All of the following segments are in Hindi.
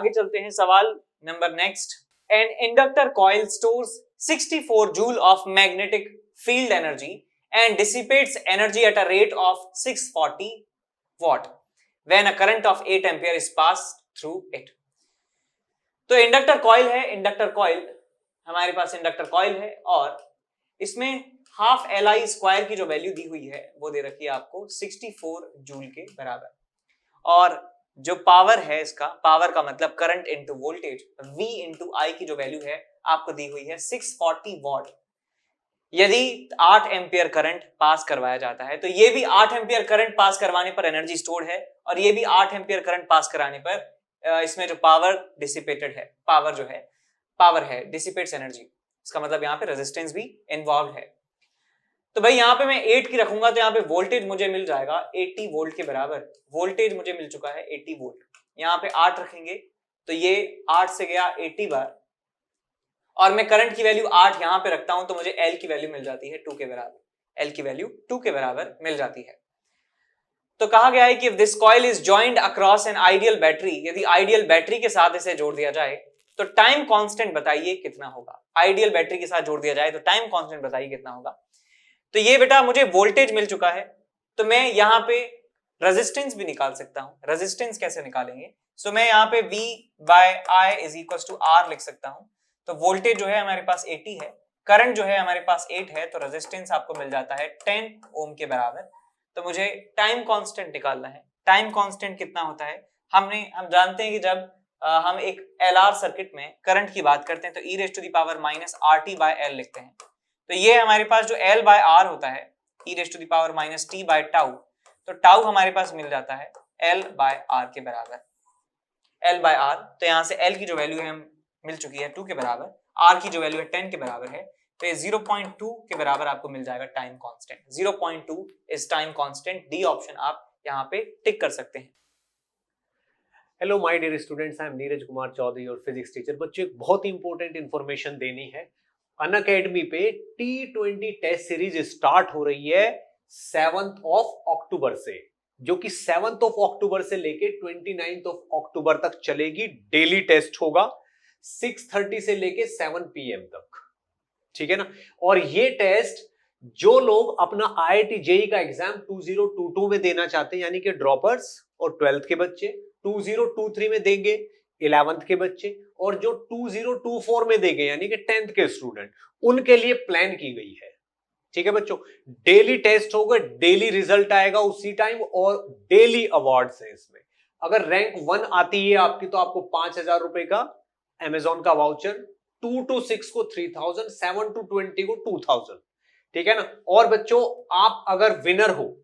आगे चलते हैं सवाल number next. An inductor coil stores 64 joule of magnetic field energy and dissipates energy at a rate of 640 watt when a current of 8 ampere is passed through it। तो इंडक्टर कॉइल है, इंडक्टर कॉइल हमारे पास इंडक्टर कॉइल है और इसमें हाफ एल आई स्क्वायर की जो वैल्यू दी हुई है वो दे रखी है आपको 64 जूल के बराबर, और जो पावर है इसका, पावर का मतलब current into voltage, V into I की जो वैल्यू है आपको दी हुई है 640 वॉट। यदि 8 एम्पियर करंट पास करवाया जाता है तो ये भी 8 एम्पियर करंट पास करवाने पर एनर्जी स्टोर्ड है और ये भी 8 एम्पियर करंट पास कराने पर इसमें जो पावर डिसिपेटेड है, पावर है डिसिपेट्स एनर्जी, इसका मतलब यहाँ पे रेजिस्टेंस भी इन्वॉल्व है। तो भाई यहाँ पे मैं 8 की रखूंगा तो यहाँ पे वोल्टेज मुझे मिल जाएगा 80 वोल्ट के बराबर। वोल्टेज मुझे मिल चुका है 80 वोल्ट। यहाँ पे 8 रखेंगे तो ये 8 से गया 80 बार, और मैं करंट की वैल्यू 8 यहां पे रखता हूं तो मुझे L की वैल्यू मिल जाती है 2 के बराबर। L की वैल्यू 2 के बराबर मिल जाती है। तो कहा गया है कि if this coil is joined across an ideal battery, यदि आइडियल बैटरी के साथ इसे जोड़ दिया जाए तो टाइम कांस्टेंट बताइए कितना होगा। आइडियल बैटरी के साथ जोड़ दिया जाए तो टाइम कांस्टेंट बताइए कितना होगा। तो ये बेटा मुझे वोल्टेज मिल चुका है तो मैं यहाँ पे रेजिस्टेंस भी निकाल सकता हूं। रेजिस्टेंस कैसे निकालेंगे? सो मैं यहाँ पे V by I is equals to R लिख सकता हूं। तो वोल्टेज जो है हमारे पास 80 है, करंट जो है हमारे पास 8 है, तो रेजिस्टेंस आपको मिल जाता है 10 ओम के बराबर। तो मुझे टाइम कांस्टेंट निकालना है। टाइम कांस्टेंट कितना होता है? हम जानते हैं कि जब हम एक LR सर्किट में करंट की बात करते हैं तो e raised to the power minus RT by L लिखते हैं। तो ये हमारे पास जो L by R होता है e raised to the power minus T by tau, तो टाउ हमारे पास मिल जाता है L by R के बराबर। L by R, तो यहाँ से L की जो वैल्यू है हम मिल चुकी है 2 के बराबर, R की जो वैल्यू है 10 के बराबर है, तो ये 0.2 के बराबर आपको मिल जाएगा time constant. 0.2 is time constant. D option आप यहाँ पे टिक कर सकते हैं। Hello my dear students, I am Neeraj Kumar Chaudhary और फिजिक्स टीचर। बच्चों एक बहुत इंपॉर्टेंट इंफॉर्मेशन देनी है। अनअकैडमी पे T20 टेस्ट सीरीज स्टार्ट हो रही है 7th ऑफ अक्टूबर से, जो कि 7th ऑफ अक्टूबर से लेके 29th ऑफ अक्टूबर तक चलेगी। डेली टेस्ट होगा 6:30 से लेके 7 PM तक, ठीक है ना। और ये टेस्ट जो लोग अपना IIT JEE का एग्जाम 2022 में देना चाहते हैं, यानी कि ड्रॉपर्स और 12th के बच्चे 2023 में देंगे, 11th के बच्चे, और जो 2024 में देंगे यानी कि 10th के स्टूडेंट, उनके लिए प्लान की गई है, ठीक है बच्चों। डेली टेस्ट होगा, डेली रिजल्ट आएगा उसी टाइम, और डेली अवार्ड्स हैं इसमें। अगर रैंक 1 आती है आपकी तो आपको 5,000 रुपए का अमेजॉन का वाउचर, 2 to 6 को 3,000, 7 to 20 को 2,000, ठीक है ना। और बच्चों आप अगर विनर हो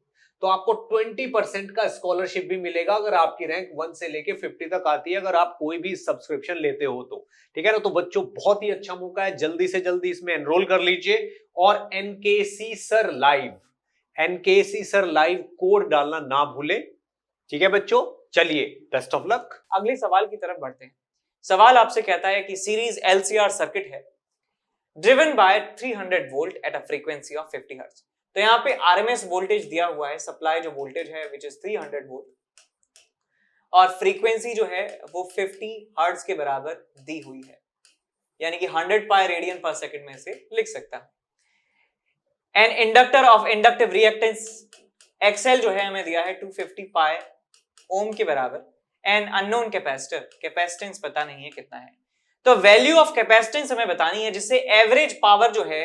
तो आपको 20% का स्कॉलरशिप भी मिलेगा अगर आपकी रैंक 1 से लेके 50 तक आती है, अगर आप कोई भी सब्सक्रिप्शन लेते हो तो, ठीक है ना। तो बच्चों बहुत ही अच्छा मौका है, जल्दी से जल्दी इसमें एनरोल कर लीजिए। और एनकेसी सर लाइव कोड डालना ना भूले, ठीक है बच्चों। चलिए, बेस्ट ऑफ लक। अगले सवाल की तरफ बढ़ते हैं। सवाल आपसे कहता है कि सीरीज LCR सर्किट है driven by 300 volt at a frequency of 50 hertz. तो यहाँ पे RMS वोल्टेज दिया हुआ है, सप्लाई जो वोल्टेज है विच इज 300 वोल्ट, और फ्रीक्वेंसी जो है वो 50 हर्ट्ज के बराबर दी हुई है, यानी कि 100 पाई रेडियन पर सेकंड में से लिख सकता है। An inductor of inductive reactance XL जो है हमें दिया है 250 पाई ओम के बराबर। एन अननोन कैपेसिटर, कैपेसिटेंस पता नहीं है कितना है, तो वैल्यू ऑफ कैपेसिटेंस हमें बतानी है, जिससे एवरेज पावर जो है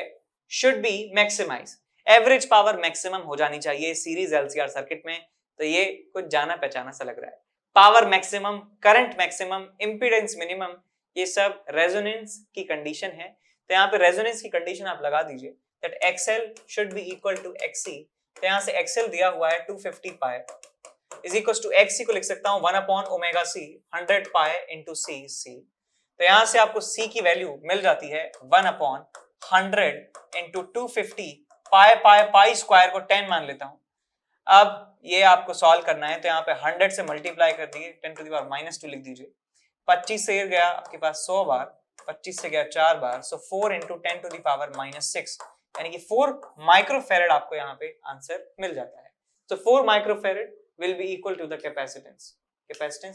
should be maximize. Average power maximum हो जानी चाहिए सीरीज LCR सर्किट में। तो ये कुछ जाना पहचाना सा लग रहा है। Power maximum, current maximum, impedance minimum, ये सब रेजोनेंस की कंडीशन है। तो यहाँ पे रेजोनेंस की कंडीशन आप लगा दीजिए that XL should be equal to XC। तो यहाँ से XL दिया हुआ है 250 pi is equal to XC को लिख सकता हूँ 1/ωc 100 पाई इंटू C। तो यहाँ से आपको C की वैल्यू मिल जाती है 1/100 इंटू 250 पाई स्क्वायर को 10 मान लेता हूं। अब ये आपको सॉल्व करना है, तो यहाँ पे 100 से मल्टीप्लाई कर दिए, 10 टू द पावर -2 लिख दीजिए। 25 से गया आपके पास 100 बार, 25 से गया 4 बार, सो 4 इंटू 10 टू द पावर -6, यानी कि 4 माइक्रोफेरेड आपको यहाँ पे आंसर मिल जाता है। So 4 microfarad will be equal to the capacitance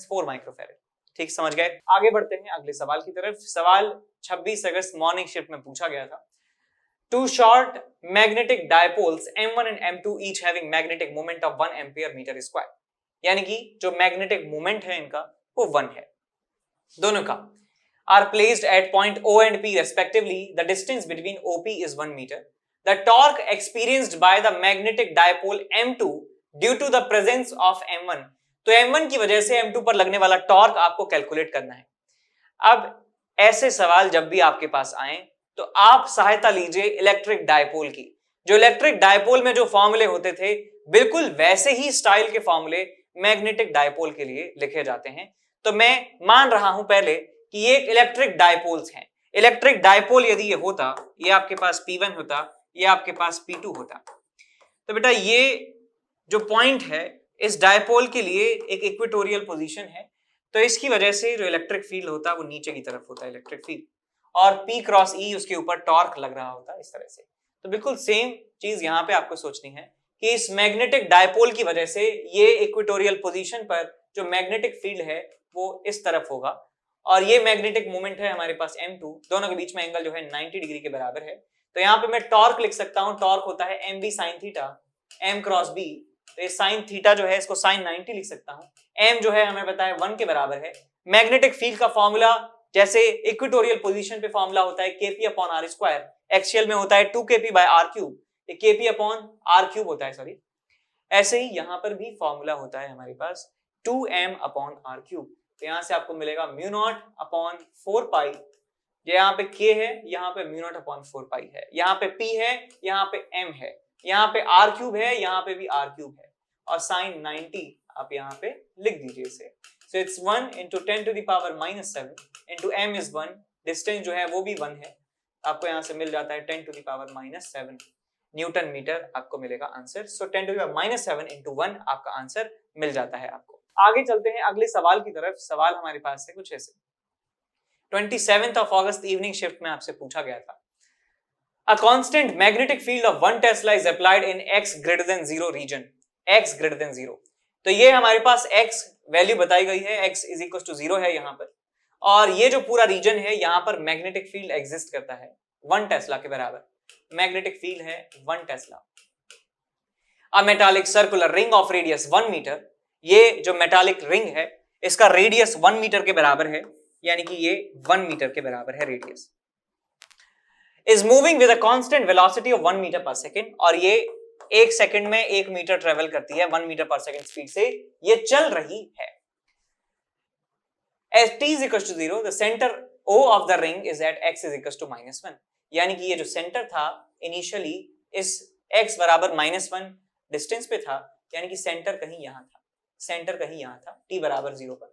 4 microfarad. ठीक, समझ गए। आगे बढ़ते हैं अगले सवाल की तरफ। सवाल 26 अगस्त मॉर्निंग शिफ्ट में पूछा गया था। Two short magnetic dipoles M1 and M2 each having magnetic moment of 1 ampere meter square, यानी कि जो मैग्नेटिक मोमेंट है इनका वो 1 है, दोनों का, are placed at point O and P respectively. The distance between OP is 1 meter. The torque experienced by the magnetic dipole M2 due to the presence of M1. तो M1 की वजह से M2 पर लगने वाला टॉर्क आपको कैलकुलेट करना है। अब ऐसे सवाल जब भी आपके पास आए तो आप सहायता लीजिए इलेक्ट्रिक डायपोल की। जो इलेक्ट्रिक डायपोल में जो फॉर्मूले होते थे बिल्कुल वैसे ही स्टाइल के फॉर्मूले मैग्नेटिक डायपोल के लिए लिखे जाते हैं। तो मैं मान रहा हूं पहले कि ये इलेक्ट्रिक डायपोल्स हैं। इलेक्ट्रिक डायपोल यदि ये होता, ये आपके पास P1 होता, ये आपके पास P2 होता, तो बेटा ये जो पॉइंट है इस डायपोल के लिए एक इक्वेटोरियल पोजीशन है, तो इसकी वजह से जो इलेक्ट्रिक फील्ड होता है वो नीचे की तरफ होता है इलेक्ट्रिक फील्ड, और P क्रॉस E उसके ऊपर टॉर्क लग रहा होता है इस तरह से। तो बिल्कुल सेम चीज यहां पे आपको सोचनी है कि इस मैग्नेटिक डायपोल की वजह से ये इक्वेटोरियल पोजीशन पर जो मैग्नेटिक फील्ड है वो इस तरफ होगा, और ये मैग्नेटिक मोमेंट है हमारे पास M2, दोनों के बीच में एंगल जो है 90 डिग्री के बराबर है। तो यहाँ पे मैं टॉर्क लिख सकता हूँ, टॉर्क होता है mb sin theta m cross b, तो ये साइन थीटा जो है इसको साइन 90 लिख सकता हूँ। m जो है हमें पता है 1 के बराबर है। मैग्नेटिक फील्ड का फॉर्मूला जैसे इक्वेटोरियल पोजीशन पे फॉर्मूला होता है kp upon r square, axial में होता है 2kp बाय r क्यूब, ये kp अपॉन r क्यूब होता है, सॉरी। ऐसे ही यहाँ पर भी फॉर्मूला होता है हमारे पास 2m अपॉन r क्यूब। तो यहाँ से आपको मिलेगा म्यू नॉट अपॉन 4 पाई, यहाँ पे k है, यहाँ पे म्यू नॉट अपॉन 4 पाई है, यहाँ पे p है, यहाँ पे m है, यहाँ पे r क्यूब है, यहाँ पे भी r क्यूब है, और साइन 90 आप यहाँ पे लिख दीजिए इसे। So it's 1 into 10 to the power minus 7 into m is 1, distance जो है वो भी 1 है, आपको यहाँ से मिल जाता है 10 to the power minus 7 newton metre आपको मिलेगा answer. So 10 to the power minus 7 into 1 आपका आंसर मिल जाता है आपको। आगे चलते हैं अगले सवाल की तरफ। सवाल हमारे पास है कुछ ऐसे। 27th of August evening shift में आपसे पूछा गया था, A constant magnetic field of 1 Tesla is applied in x greater than 0 region, x greater than 0। तो ये हमारे पास x वैल्यू बताई गई है, x is equal to 0 है यहाँ पर, और ये जो पूरा रीजन है यहाँ पर मैग्नेटिक फील्ड एग्जिस्ट करता है 1 टेस्ला के बराबर, मैग्नेटिक फील्ड है 1 tesla. A metallic circular ring of radius 1 metre, ये जो मेटालिक रिंग है इसका रेडियस 1 मीटर के बराबर है, यानी कि ये 1 मीटर के बराबर है radius, is moving with a constant velocity of 1 metre per second, और ये 1 सेकंड में 1 मीटर ट्रेवल करती है 1 मीटर पर सेकंड स्पीड से ये चल रही है। As t is equal to 0, the center O of the ring is at x is equal to -1, यानी कि ये जो सेंटर था इनिशियली इस x बराबर -1 डिस्टेंस पे था, यानी कि सेंटर कहीं यहां था, सेंटर कहीं यहां था t बराबर 0 पर।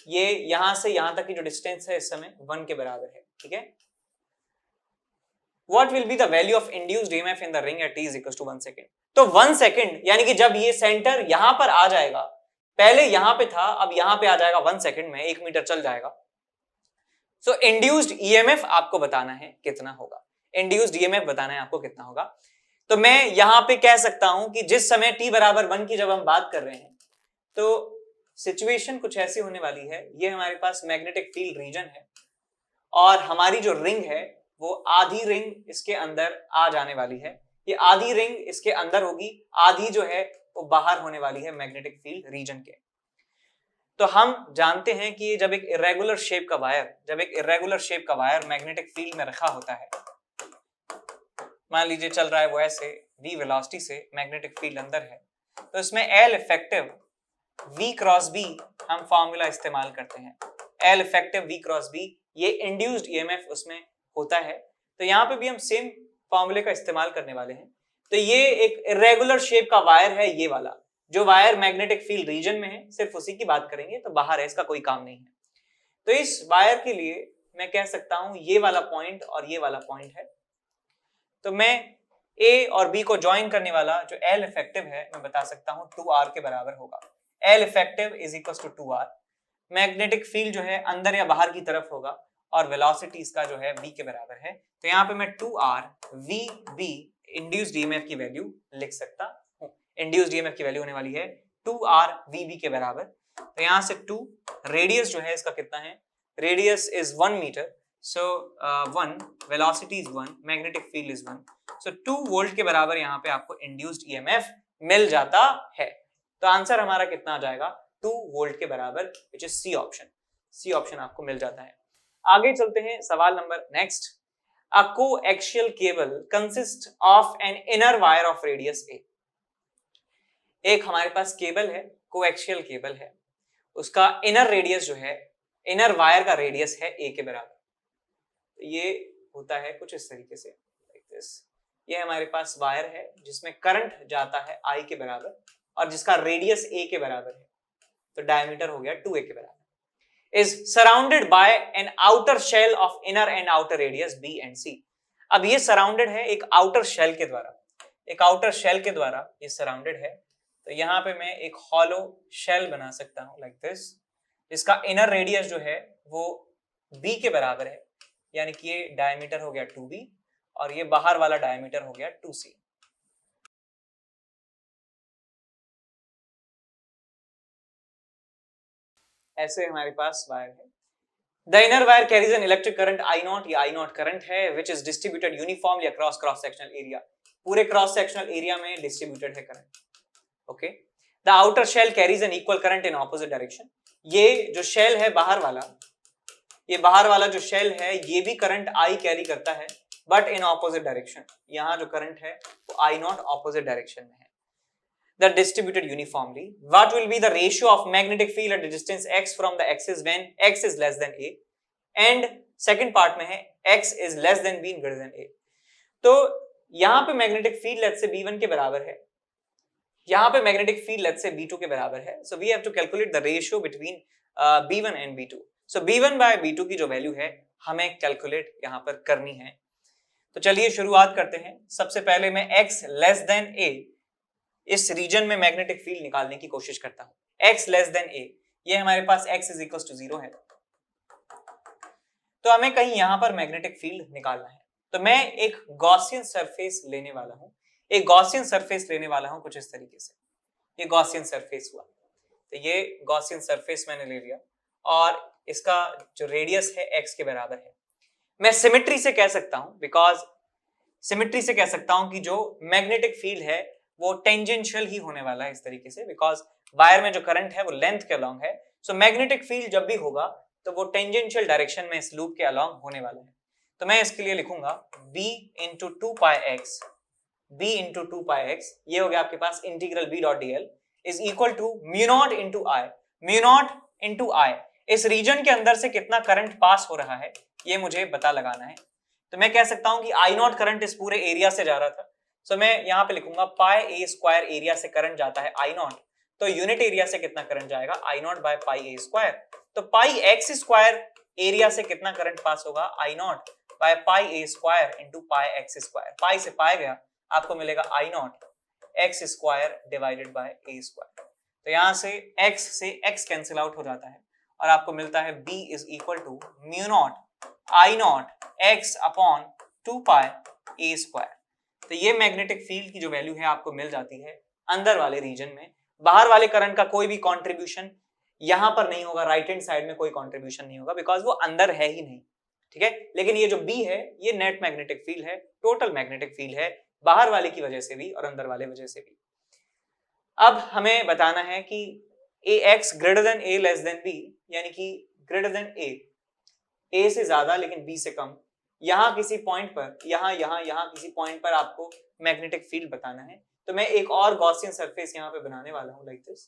ये यहां से यहां तक की जो डिस्टेंस है इस समय 1 के बराबर है, ठीक है। What will be the value of induced EMF in the ring at t is equal to 1 second? तो 1 सेकेंड यानी कि जब ये सेंटर यहां पर आ जाएगा, पहले यहां पे था अब यहां पे आ जाएगा 1 सेकेंड में 1 मीटर चल जाएगा। सो इंड्यूस्ड ईएमएफ आपको बताना है कितना होगा, इंड्यूस्ड ईएमएफ बताना है आपको कितना होगा। तो मैं यहां पे कह सकता हूं कि जिस समय t बराबर 1 की जब हम बात कर रहे हैं तो सिचुएशन कुछ ऐसी होने वाली है, ये हमारे पास मैग्नेटिक फील्ड रीजन है और हमारी जो रिंग है वो आधी रिंग इसके अंदर आ जाने वाली है, ये आधी रिंग इसके अंदर होगी, आधी जो है वो बाहर होने वाली है मैग्नेटिक फील्ड रीजन के। तो हम जानते हैं कि जब एक इरेगुलर शेप का वायर मैग्नेटिक फील्ड में रखा होता है, मान लीजिए चल रहा है वो ऐसे v वेलोसिटी से, मैग्नेटिक फील्ड अंदर है, तो इसमें L effective v cross b हम फॉर्मूला इस्तेमाल करते हैं, L effective v cross b, ये इंड्यूस्ड ईएमएफ उसमें होता है। तो यहाँ पे भी हम सेम फॉर्मूले का इस्तेमाल करने वाले हैं। तो ये एक इरेगुलर शेप का वायर है, ये वाला जो वायर मैग्नेटिक फील्ड रीजन में है सिर्फ उसी की बात करेंगे, तो बाहर है इसका कोई काम नहीं है। तो इस वायर के लिए मैं कह सकता हूं ये वाला पॉइंट और ये वाला पॉइंट है, तो मैं A और B को ज्वाइन करने वाला जो L इफेक्टिव है मैं बता सकता हूं 2R के बराबर होगा। L effective is equal to 2R, magnetic field जो है अंदर या बाहर की तरफ होगा और वेलोसिटी इसका जो है v के बराबर है। तो यहाँ पे मैं 2R VB इंड्यूस्ड ईएमएफ की वैल्यू लिख सकता हूँ। इंड्यूस्ड ईएमएफ की वैल्यू होने वाली है 2R VB के बराबर। तो यहाँ से 2, रेडियस जो है इसका कितना है, radius is 1 metre, so 1, velocity is 1, magnetic field is 1, so 2 volt के बराबर यहाँ पे आपको इंड्यूस्ड ईएमएफ मिल जाता है। तो आंसर हमारा कितना आ जाएगा, 2 वोल्ट के बराबर, which is C option. C option आपको मिल जाता है। आगे चलते हैं सवाल number next. A coaxial cable consist of an inner wire of radius a. एक हमारे पास केबल है, कोएक्सियल केबल है, उसका इनर रेडियस जो है, इनर वायर का रेडियस है ए के बराबर। ये होता है कुछ इस तरीके से, लाइक दिस। ये हमारे पास वायर है जिसमें करंट जाता है आई के बराबर और जिसका रेडियस ए के बराबर है, तो डायमीटर हो गया 2a के बराबर। is surrounded by an outer shell of inner and outer radius b and c। अब ये सराउंडेड है एक आउटर शेल के द्वारा, एक आउटर शेल के द्वारा ये सराउंडेड है। तो यहाँ पे मैं एक हॉलो शेल बना सकता हूँ लाइक दिस, जिसका इनर रेडियस जो है वो b के बराबर है, यानी कि ये डायमीटर हो गया 2b और ये बाहर वाला डायमीटर हो गया 2c। ऐसे हमारे पास वायर है। The inner wire carries an electric current I naught, ये आई नॉट करंट है which is distributed uniformly across cross sectional area. पूरे क्रॉस सेक्शनल एरिया में डिस्ट्रीब्यूटेड है current. Okay, the outer shell carries an equal current in opposite direction. ये जो शेल है बाहर वाला, ये बाहर वाला जो शेल है ये भी करंट आई कैरी करता है बट इन ऑपोजिट डायरेक्शन। यहाँ जो करंट है वो आई नॉट ऑपोजिट डायरेक्शन में है। That distributed uniformly. What will be the ratio of magnetic field at the distance x from the axis when x is less than a? And second part में है x is less than b greater than a. तो यहाँ पे magnetic field let's say b1 के बराबर है, यहाँ पे magnetic field let's say b2 के बराबर है। So we have to calculate the ratio between b1 and b2. So b1 by b2 की जो वैल्यू है हमें कैलकुलेट यहाँ पर करनी है। तो चलिए शुरुआत करते हैं। सबसे पहले मैं x less than a इस रीजन में मैग्नेटिक फील्ड निकालने की कोशिश करता हूं। x लेस देन a, ये हमारे पास x इज इक्वल टू 0 है, तो हमें कहीं यहां पर मैग्नेटिक फील्ड निकालना है। तो मैं एक गॉसियन सरफेस लेने वाला हूं, एक गॉसियन सरफेस लेने वाला हूं कुछ इस तरीके से। ये गॉसियन सरफेस हुआ, तो ये गॉसियन सरफेस मैंने ले लिया और इसका जो रेडियस है x के बराबर है। मैं सिमेट्री से कह सकता हूं, बिकॉज सिमेट्री से कह सकता हूं कि जो मैग्नेटिक फील्ड है वो टेंजेंशियल ही होने वाला है इस तरीके से, बिकॉज वायर में जो करंट है वो लेंथ के अलोंग है। सो मैग्नेटिक फील्ड जब भी होगा तो वो टेंजेंशियल डायरेक्शन में इस लूप के अलोंग होने वाला है। तो मैं इसके लिए लिखूंगा b into 2πx, b into 2πx, ये हो गया आपके पास integral b dot dl is equal to mu naught into I, mu naught into I. इस रीजन के अंदर से कितना करंट पास हो रहा है ये मुझे पता लगाना है। तो मैं कह सकता हूं कि आई नॉट करंट इस पूरे एरिया से जा रहा था, सो मैं यहाँ पे लिखूंगा पाई ए स्क्वायर, एरिया से करंट जाता है आई नॉट, तो यूनिट एरिया से कितना करंट जाएगा I naught by pi a square. तो पाई एक्स स्क्वायर एरिया से कितना करंट पास होगा I naught by pi a square into pi x square. Pi से पाई गया, आपको मिलेगा I naught x square divided by a square. तो यहाँ से x कैंसिल आउट हो जाता है और आपको मिलता है b is equal to mu naught I naught x upon 2 pi a square. तो ये मैग्नेटिक फील्ड की जो वैल्यू है आपको मिल जाती है अंदर वाले रीजन में। बाहर वाले करंट का कोई भी कंट्रीब्यूशन यहां पर नहीं होगा, राइट हैंड साइड में कोई कंट्रीब्यूशन नहीं होगा बिकॉज वो अंदर है ही नहीं, ठीक है। लेकिन ये जो B है ये नेट मैग्नेटिक फील्ड है, टोटल मैग्नेटिक फील्ड है, बाहर वाले की वजह से भी और अंदर वाले वजह से भी। अब हमें बताना है कि ax greater than a less than b, यानी कि ग्रेटर देन a से ज्यादा लेकिन b से कम। यहाँ किसी पॉइंट पर, यहाँ किसी पॉइंट पर आपको मैग्नेटिक फील्ड बताना है। तो मैं एक और गॉसियन सरफेस यहाँ पे बनाने वाला हूँ लाइक दिस,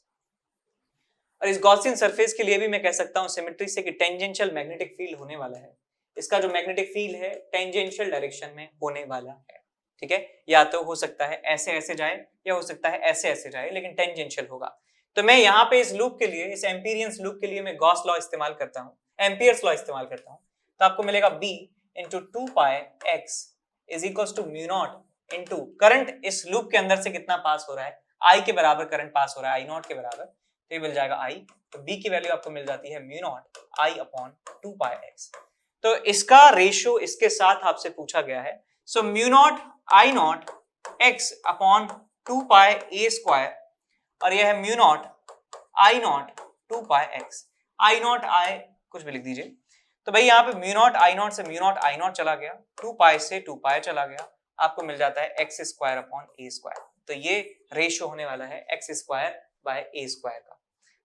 और इस गॉसियन सरफेस के लिए भी मैं कह सकता हूँ सिमेट्री से कि टेंजेंशियल मैग्नेटिक फील्ड होने वाला है। इसका जो मैग्नेटिक फील्ड है टेंजेंशियल डायरेक्शन में होने वाला है, ठीक है। या तो हो सकता है ऐसे ऐसे जाए या हो सकता है ऐसे ऐसे जाए, लेकिन टेंजेंशियल होगा। तो मैं यहाँ पे इस लूप के लिए, इस एम्पीरियंस लूप के लिए मैं गॉस लॉ इस्तेमाल करता हूँ, एम्पियर्स लॉ इस्तेमाल करता हूँ। तो आपको मिलेगा b into 2 pi x is equal to mu naught into current इस लूप के अंदर से कितना पास हो रहा है, I के बराबर करंट पास हो रहा है, I नॉट के बराबर, तो ये मिल जाएगा I। तो b की वैल्यू आपको मिल जाती है mu naught I upon 2 pi x। तो इसका रेशियो इसके साथ आपसे पूछा गया है। So mu naught I naught x upon 2 pi a square और यह है mu naught I naught 2 pi x, I naught I कुछ भी लिख दीजिए। तो भाई यहाँ पे म्यू नॉट आई नॉट से म्यू नॉट आई नॉट चला गया, 2 पाई से 2 पाई चला गया, आपको मिल जाता है एक्स स्क्वायर अपॉन ए स्क्वायर। तो ये रेशियो होने वाला है x square by a square का।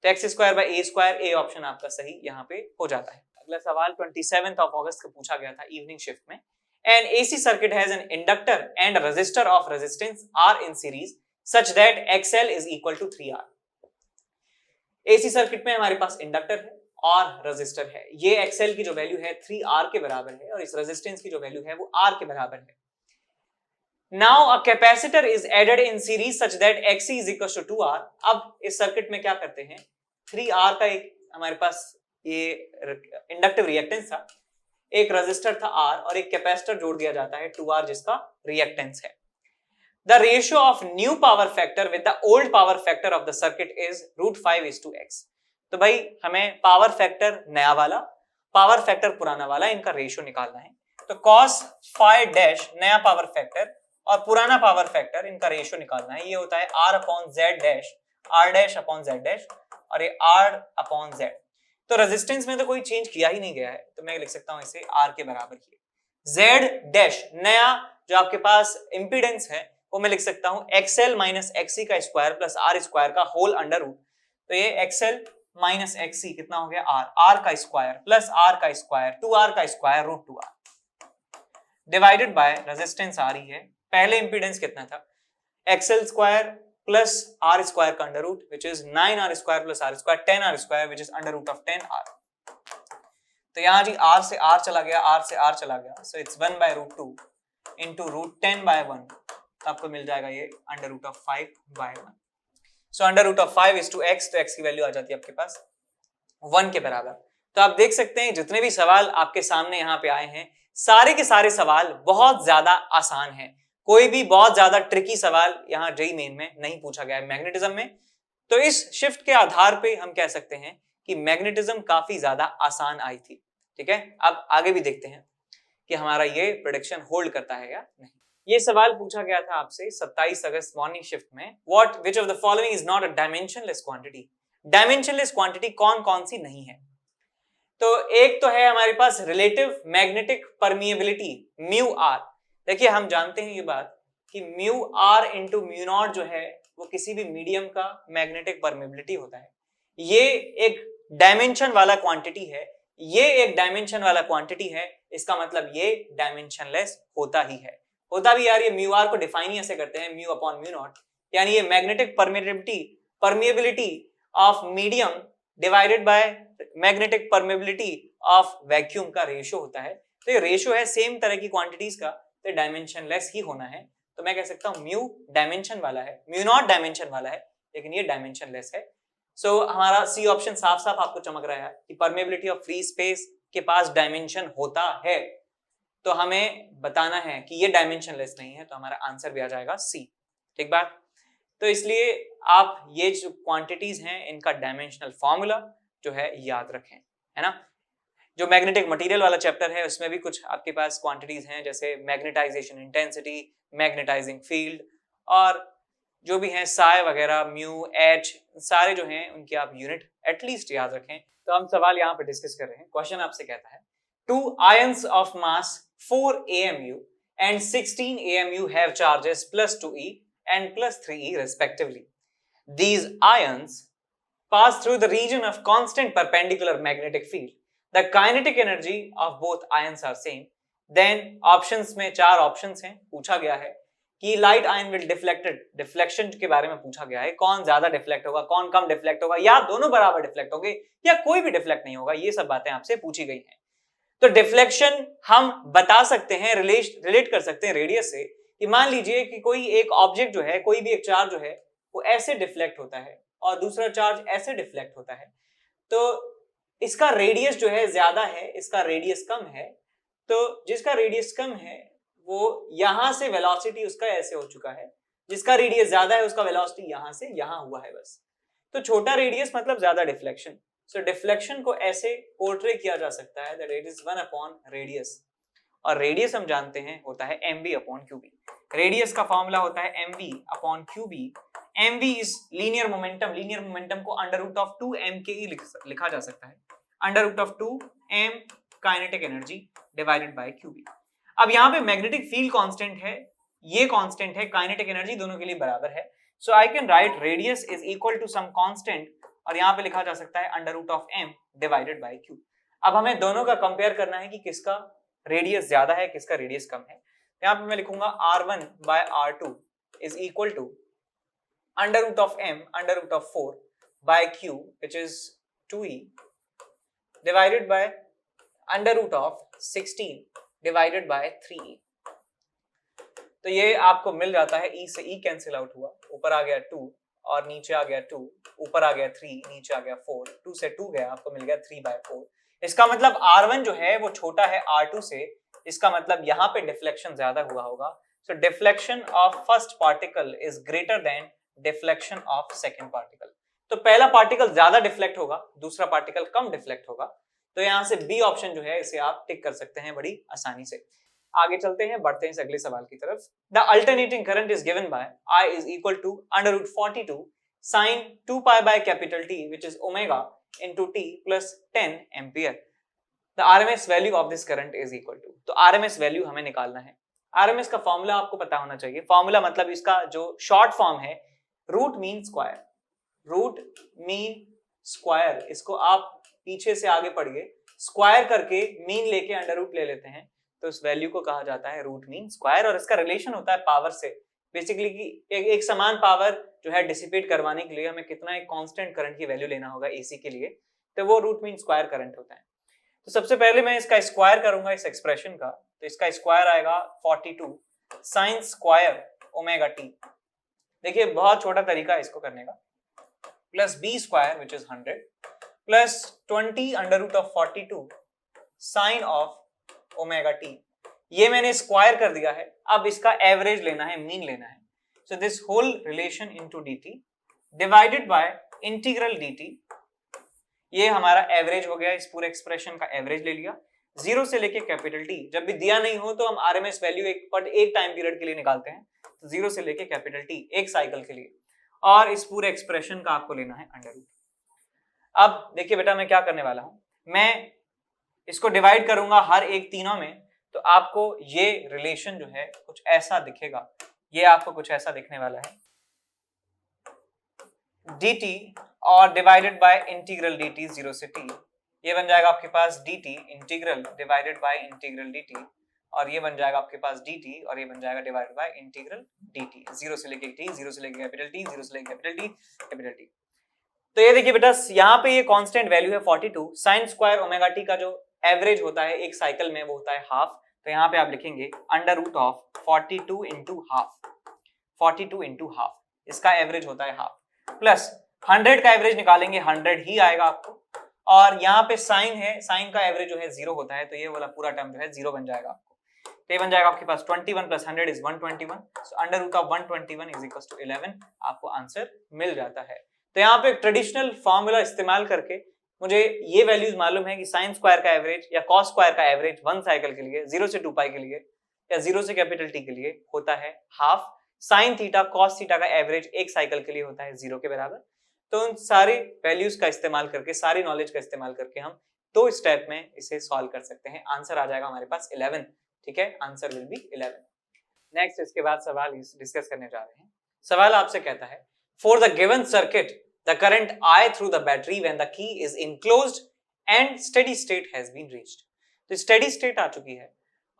तो x square by a square, A option आपका सही यहाँ पे हो जाता है। अगला सवाल 27 अगस्त को पूछा गया था इवनिंग शिफ्ट में। An AC circuit has an inductor and a resistor of resistance R in series such that XL is equal to 3R. AC circuit में हमारे पास इंडक्टर है और रेजिस्टर है। ये XL की जो वैल्यू है 3R के बराबर है और इस रेजिस्टेंस की जो वैल्यू है वो R के बराबर है। Now a capacitor is added in series such that XC is equal to 2R. अब इस सर्किट में क्या करते हैं, 3R का एक हमारे पास ये इंडक्टिव रिएक्टेंस था, एक रेजिस्टर था R और एक कैपेसिटर जोड़ दिया जाता है 2R जिसका रिएक्टेंस है। The ratio of new power factor with the old power factor of the circuit is √5:x. तो भाई हमें पावर फैक्टर नया वाला, पावर फैक्टर पुराना वाला, इनका रेशियो निकालना है। तो cos phi डैश नया पावर फैक्टर और पुराना पावर फैक्टर, इनका रेशियो निकालना है। ये होता है R upon Z dash, R dash upon Z dash और ये R अपॉन Z। तो रेजिस्टेंस में तो कोई चेंज किया ही नहीं गया है, तो मैं लिख सकता हूं इसे R के बराबर ही। Z डैश नया जो आपके पास इंपीडेंस है वो मैं लिख सकता हूं XL माइनस XC का स्क्वायर प्लस R स्क्वायर का होल अंडर रूट। तो ये XL माइनस XC कितना हो गया R का स्क्वायर प्लस R का स्क्वायर 2R का square √2R divided by resistance R ही है। पहले इंपीडेंस कितना था, XL square plus R square का under root which is 9R square plus R square 10R square which is under root of 10R। तो यहाँ जी R से R चला गया, R से R चला गया, सो इट्स 1/√2 इंटू √10/1, तो आपको मिल जाएगा ये under root of 5/1। So under root of 5 is to x, तो x की वैल्यू आ जाती है आपके पास 1 के बराबर। तो आप देख सकते हैं जितने भी सवाल आपके सामने यहाँ पे आए हैं सारे के सारे सवाल बहुत ज्यादा आसान हैं। कोई भी बहुत ज्यादा ट्रिकी सवाल यहाँ जेईई मेन में नहीं पूछा गया है मैग्नेटिज्म में। तो इस शिफ्ट के आधार पे हम कह सकते हैं कि मैग्नेटिज्म काफी ज्यादा आसान आई थी। ठीक है, अब आगे भी देखते हैं कि हमारा ये प्रेडिक्शन होल्ड करता है या नहीं। ये सवाल पूछा गया था आपसे 27 अगस्त मॉर्निंग शिफ्ट में। What which of the following is not a dimensionless quantity. Dimensionless quantity कौन कौन सी नहीं है, तो एक तो है हमारे पास relative magnetic permeability mu R. देखिए हम जानते हैं ये बात कि mu R into mu naught जो है वो किसी भी मीडियम का मैग्नेटिक परमिएबिलिटी होता है। ये एक डायमेंशन वाला क्वांटिटी है, ये एक डायमेंशन वाला क्वांटिटी है, इसका मतलब ये डायमेंशनलेस होता ही है। होता भी यार, ये म्यू आर को डिफाइन ही ऐसे करते हैं म्यू अपॉन म्यू नॉट, यानी ये magnetic permeability of medium divided by magnetic permeability of vacuum का रेशियो होता है। तो ये रेशियो है सेम तरह की क्वांटिटीज का, तो डायमेंशनलेस ही होना है। तो मैं कह सकता हूं म्यू डायमेंशन वाला है, म्यू नॉट डायमेंशन वाला है, लेकिन ये डायमेंशनलेस है। सो हमारा सी ऑप्शन साफ साफ आपको चमक रहा है कि परमिएबिलिटी ऑफ फ्री स्पेस के पास डायमेंशन होता है, तो हमें बताना है कि ये डायमेंशनलेस नहीं है, तो हमारा आंसर भी आ जाएगा सी। ठीक बात। तो इसलिए आप ये जो क्वांटिटीज हैं इनका डायमेंशनल फॉर्मूला जो है याद रखें, है ना। जो मैग्नेटिक मटेरियल वाला चैप्टर है उसमें भी कुछ आपके पास क्वांटिटीज हैं, जैसे मैग्नेटाइजेशन इंटेंसिटी, मैग्नेटाइजिंग फील्ड और जो भी हैं साई वगैरह, म्यू, एच, सारे जो हैं उनकी आप यूनिट एटलीस्ट याद रखें। तो हम सवाल यहाँ पे डिस्कस कर रहे हैं। क्वेश्चन आपसे कहता है 2 ions of mass 4 AMU and 16 AMU have charges +2e and +3e respectively. These ions pass through the region of constant perpendicular magnetic field. The kinetic energy of both ions are same. Then options में 4 options हैं, पूछा गया है कि light ion will deflected, deflection के बारे में पूछा गया है, कौन ज्यादा डिफ्लेक्ट होगा, कौन कम डिफ्लेक्ट होगा, या दोनों बराबर डिफ्लेक्ट होंगे या कोई भी डिफ्लेक्ट नहीं होगा, ये सब बातें आपसे पूछी गई हैं। तो डिफ्लेक्शन हम बता सकते हैं, रिलेट कर सकते हैं रेडियस से, कि मान लीजिए कि कोई एक ऑब्जेक्ट जो है, कोई भी एक चार्ज जो है वो ऐसे डिफ्लेक्ट होता है और दूसरा चार्ज ऐसे डिफ्लेक्ट होता है, तो इसका रेडियस जो है ज्यादा है, इसका रेडियस कम है। तो जिसका रेडियस कम है वो यहां से वेलोसिटी उसका ऐसे हो चुका है, जिसका रेडियस ज्यादा है उसका वेलोसिटी यहां से यहां हुआ है बस। तो छोटा रेडियस मतलब ज्यादा डिफ्लेक्शन। सो डिफ्लेक्शन को ऐसे पोर्ट्रे किया जा सकता है that it is 1 upon radius, और रेडियस हम जानते हैं होता है mv अपॉन क्यूबी। रेडियस का फॉर्मूला होता है mv अपॉन क्यूबी mv इज लीनियर मोमेंटम, लीनियर मोमेंटम को अंडर रूट ऑफ 2m के लिखा जा सकता है, under root of 2m kinetic energy divided by qb। अब यहाँ पे मैग्नेटिक फील्ड कांस्टेंट है, ये कांस्टेंट है, काइनेटिक एनर्जी दोनों के लिए बराबर है, so I can write radius is equal to some constant और यहाँ पे लिखा जा सकता है under root of m divided by q। अब हमें दोनों का कंपेयर करना है कि किसका रेडियस ज्यादा है, किसका रेडियस कम है। यहाँ पे मैं लिखूंगा r1 by r2 is equal to under root of m under root of 4 by q which is 2e divided by under root of 16 divided by 3e। तो ये आपको मिल जाता है, e से e कैंसिल आउट हुआ, ऊपर आ गया 2 और नीचे आ गया 2, ऊपर आ गया 3, नीचे आ गया 4, 2 से 2 गया, आपको मिल गया 3/4। इसका मतलब r1 जो है वो छोटा है r2 से, इसका मतलब यहाँ पे डिफ्लेक्शन ज्यादा हुआ होगा। So deflection of first particle is greater than deflection of second particle. तो पहला पार्टिकल ज्यादा डिफ्लेक्ट होगा, दूसरा पार्टिकल कम डिफ्लेक्ट होगा। तो यहाँ से बी ऑप्शन जो है इसे आप टिक कर सकते हैं बड़ी आसानी से। आगे चलते हैं, बढ़ते हैं इस अगले सवाल की तरफ। The alternating current is given by I is equal to under root 42 sine 2 pi by capital T which is omega into T plus 10 ampere. The RMS value of this current is equal to, तो RMS वैल्यू हमें निकालना है। RMS का फॉर्मूला आपको पता होना चाहिए, फॉर्मूला मतलब इसका जो शॉर्ट फॉर्म है root mean square, root mean square, इसको आप पीछे से आगे पढ़िए, स्क्वायर करके मीन लेके अंडर रूट ले लेते हैं, तो इस वैल्यू को कहा जाता है रूट मीन स्क्वायर। और इसका रिलेशन होता है पावर से, बेसिकली कि एक समान पावर जो है डिसिपेट करवाने के लिए हमें कितना एक कांस्टेंट करंट की वैल्यू लेना होगा एसी के लिए, तो वो रूट मीन स्क्वायर करंट होता है। तो सबसे पहले मैं इसका स्क्वायर करूंगा इस एक्सप्रेशन का, तो इसका स्क्वायर आएगा 42 साइन स्क्वायर ओमेगा टी। देखिए बहुत छोटा तरीका है इसको करने का, plus B square which is 100 plus 20 under root of 42 sine of omega T. ये मैंने स्क्वायर कर दिया है, अब इसका एवरेज लेना है, मीन लेना है। So this whole relation into dt divided by integral dt, ये हमारा एवरेज हो गया, इस पूरे एक्सप्रेशन का एवरेज ले लिया। जीरो से लेके कैपिटल टी, जब भी दिया नहीं हो तो हम आरएमएस वैल्यू एक टाइम पीरियड के लिए निकालते हैं, तो जीरो से लेके कैपिटल टी एक साइकिल के लिए, और इस पूरे एक्सप्रेशन का आपको लेना है अंडर रूट। अब देखिए बेटा मैं क्या करने वाला हूं, मैं इसको डिवाइड करूंगा हर एक तीनों में, तो आपको ये रिलेशन जो है कुछ ऐसा दिखेगा, ये आपको कुछ ऐसा दिखने वाला है, dt और डिवाइडेड बाय इंटीग्रल dt 0 से t, ये बन जाएगा आपके पास dt integral divided by integral dt, और ये बन जाएगा आपके पास dt और ये बन जाएगा डिवाइडेड बाय इंटीग्रल dt, 0 से लेके t, 0 से लेके कैपिटल T, 0 से लेके कैपिटल T, कैपिटल T। तो ये देखिए बेटा यहाँ पे ये कांस्टेंट वैल्यू है 42, साइन स्क्वायर ओमेगा टी का जो एवरेज होता है एक साइकिल में वो होता है हाफ, तो यहाँ पे आप लिखेंगे under root of 42 into half, 42 into half, इसका एवरेज होता है हाफ, प्लस 100 का एवरेज निकालेंगे 100 ही आएगा आपको, और यहाँ पे साइन है, साइन का एवरेज जो है 0 होता है, तो ये वाला पूरा टर्म जो है 0 बन जाएगा आपको। तो ये बन जाएगा आपके पास 21 plus 100 is 121, so under root of 121 is equal to 11, आपको आंसर मिल जाता है। तो यहाँ पे ट्रेडिशनल फॉर्मूला इस्तेमाल करके मुझे ये वैल्यूज मालूम है कि साइन स्क्वायर का एवरेज या कॉस स्क्वायर का एवरेज वन साइकिल के लिए 0 से 2 पाई के लिए या 0 से कैपिटल टी के लिए होता है half, sine theta cos theta का एवरेज एक साइकिल के लिए होता है 0 के बराबर। तो उन सारे वैल्यूज का इस्तेमाल करके, सारी नॉलेज का इस्तेमाल करके हम 2 स्टेप में इसे सॉल्व कर सकते हैं। आंसर आ जाएगा हमारे पास 11, ठीक है, आंसर विल बी 11। नेक्स्ट इसके बाद सवाल डिस्कस करने जा रहे हैं। सवाल आपसे कहता है, for the given circuit the current I through the battery when the key is enclosed and steady state has been reached। तो steady state आ चुकी है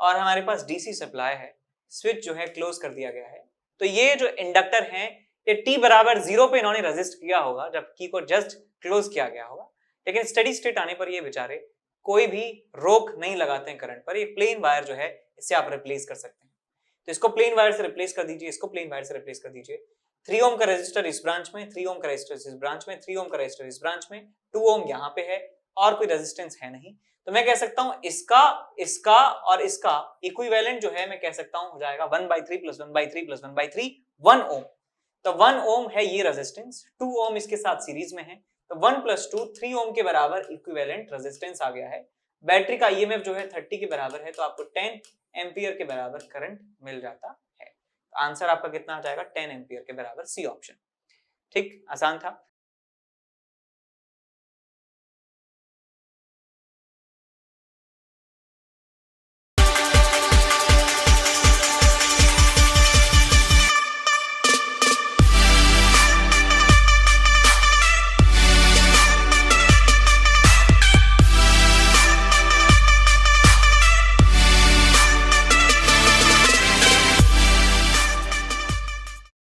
और हमारे पास DC सप्लाई है, स्विच जो है क्लोज कर दिया गया है। तो ये जो इंडक्टर है ये t बराबर 0 पे इन्होंने रेजिस्ट किया होगा जब की को जस्ट क्लोज किया गया होगा, लेकिन स्टेडी स्टेट आने पर ये बेचारे कोई भी रोक नहीं लगाते हैं करंट पर। ये प्लेन वायर जो है इसे आप रिप्लेस कर सकते हैं, तो इसको प्लेन वायर से रिप्लेस कर दीजिए, इसको प्लेन वायर से रिप्लेस कर दीजिए। 3 ओम का रेजिस्टर इस ब्रांच में, 3 ओम का रेजिस्टर इस ब्रांच में, 3 ओम का रेजिस्टर इस ब्रांच में, 2 ओम यहाँ पे है और कोई रेजिस्टेंस है नहीं, तो मैं कह सकता हूँ इसका और इसका इक्विवेलेंट जो है मैं कह सकता हूँ हो जाएगा 1/3 प्लस 1/3 प्लस 1/3 1 ओम। तो 1 ओम है ये रेजिस्टेंस, 2 ओम इसके साथ सीरीज में है, तो 1 प्लस 2 3 ओम के बराबर इक्विवेलेंट रेजिस्टेंस आ गया है। बैटरी का ईएमएफ जो है 30 के बराबर है, तो आपको 10 एम्पियर के बराबर करंट मिल जाता है। आंसर आपका कितना आ जाएगा 10 एम्पियर के बराबर, सी ऑप्शन। ठीक, आसान था।